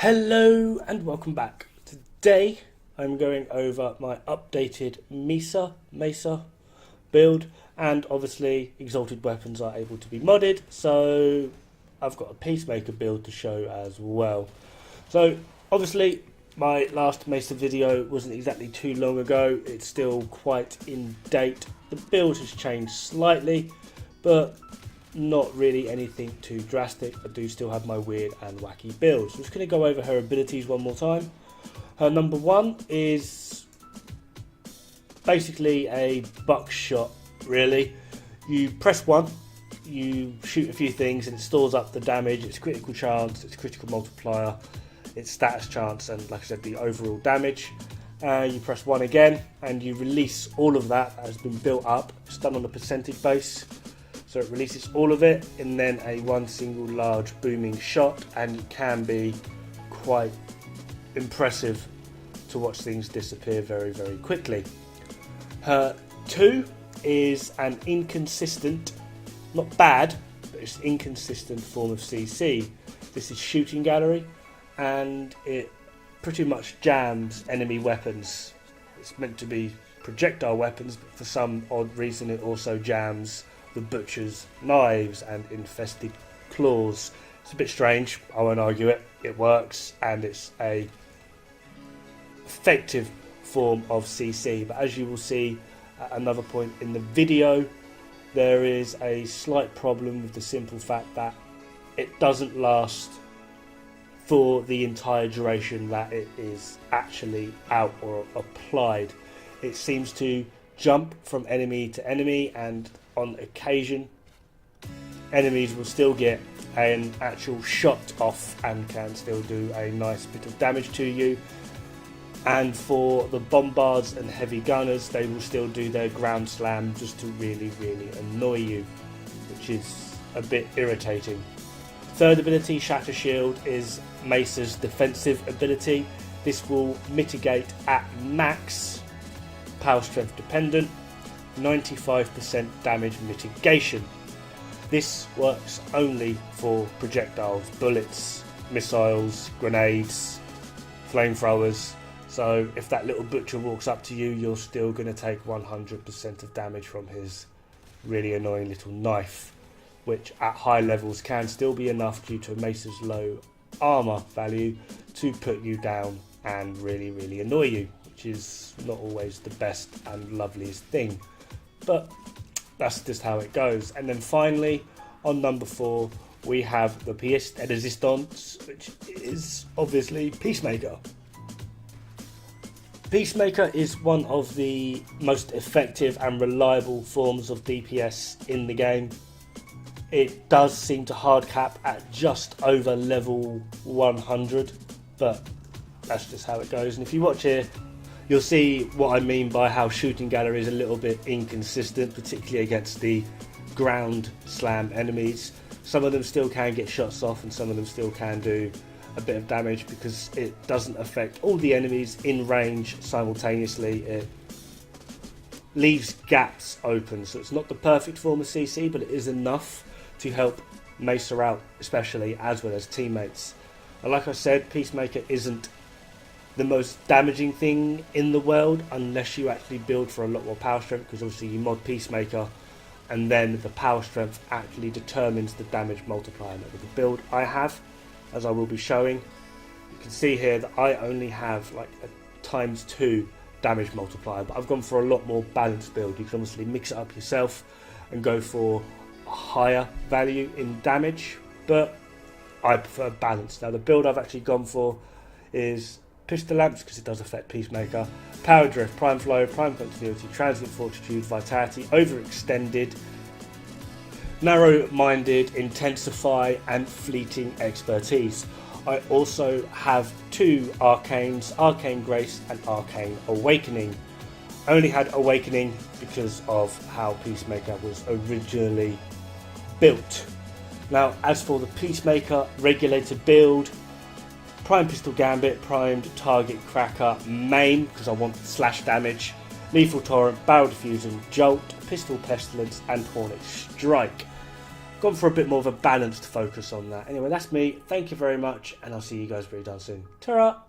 Hello and welcome back. Today I'm going over my updated Mesa build, and obviously exalted weapons are able to be modded, so I've got a Peacemaker build to show as well. So obviously my last Mesa video wasn't exactly too long ago, it's still quite in date. The build has changed slightly, but not really anything too drastic. I do still have my weird and wacky builds. I'm just going to go over her abilities one more time. Her number one is basically a buckshot, really. You press 1, you shoot a few things and it stores up the damage, its critical chance, its critical multiplier, its status chance, and like I said, the overall damage. You press 1 again and you release all of that has been built up. It's done on a percentage base. So it releases all of it in then one single large booming shot, and it can be quite impressive to watch things disappear very, very quickly. Her 2 is an inconsistent, not bad, but it's inconsistent form of CC. This is shooting gallery, and it pretty much jams enemy weapons. It's meant to be projectile weapons, but for some odd reason it also jams the butcher's knives and infested claws. It's a bit strange, I won't argue it. It works and it's a effective form of CC, but as you will see at another point in the video, there is a slight problem with the simple fact that it doesn't last for the entire duration that it is actually out or applied. It seems to jump from enemy to enemy, and on occasion enemies will still get an actual shot off and can still do a nice bit of damage to you. And for the bombards and heavy gunners, they will still do their ground slam just to really annoy you, which is a bit irritating. Third ability, Shatter Shield, is Mesa's defensive ability. This will mitigate at max, power strength dependent, 95% damage mitigation. This works only for projectiles, bullets, missiles, grenades, flamethrowers. So if that little butcher walks up to you, you're still going to take 100% of damage from his really annoying little knife, which at high levels can still be enough due to Mesa's low armor value to put you down and really annoy you, which is not always the best and loveliest thing. But that's just how it goes. And then finally, on number 4, we have the pièce de résistance, which is obviously Peacemaker. Peacemaker is one of the most effective and reliable forms of DPS in the game. It does seem to hard cap at just over level 100, but that's just how it goes. And if you watch here, you'll see what I mean by how shooting gallery is a little bit inconsistent, particularly against the ground slam enemies. Some of them still can get shots off and some of them still can do a bit of damage because it doesn't affect all the enemies in range simultaneously. It leaves gaps open, so it's not the perfect form of CC, but it is enough to help Mesa out, especially as well as teammates. And like I said, Peacemaker isn't the most damaging thing in the world unless you actually build for a lot more power strength, because obviously you mod Peacemaker and then the power strength actually determines the damage multiplier. With the build I have, as I will be showing, you can see here that I only have like a ×2 damage multiplier, but I've gone for a lot more balanced build. You can obviously mix it up yourself and go for a higher value in damage, but I prefer balance. Now the build I've actually gone for is Pistol Lamps, because it does affect Peacemaker, Power Drift, Prime Flow, Prime Continuity, Transient Fortitude, Vitality, Overextended, Narrow-Minded, Intensify, and Fleeting Expertise. I also have 2 Arcanes, Arcane Grace and Arcane Awakening. I only had Awakening because of how Peacemaker was originally built. Now, as for the Peacemaker Regulator build, Prime Pistol Gambit, Primed Target Cracker, Maim, because I want slash damage, Lethal Torrent, Barrel Diffusion, Jolt, Pistol Pestilence and Hornet Strike. gone for a bit more of a balanced focus on that. Anyway, that's me. Thank you very much, and I'll see you guys very darn soon. Ta-ra!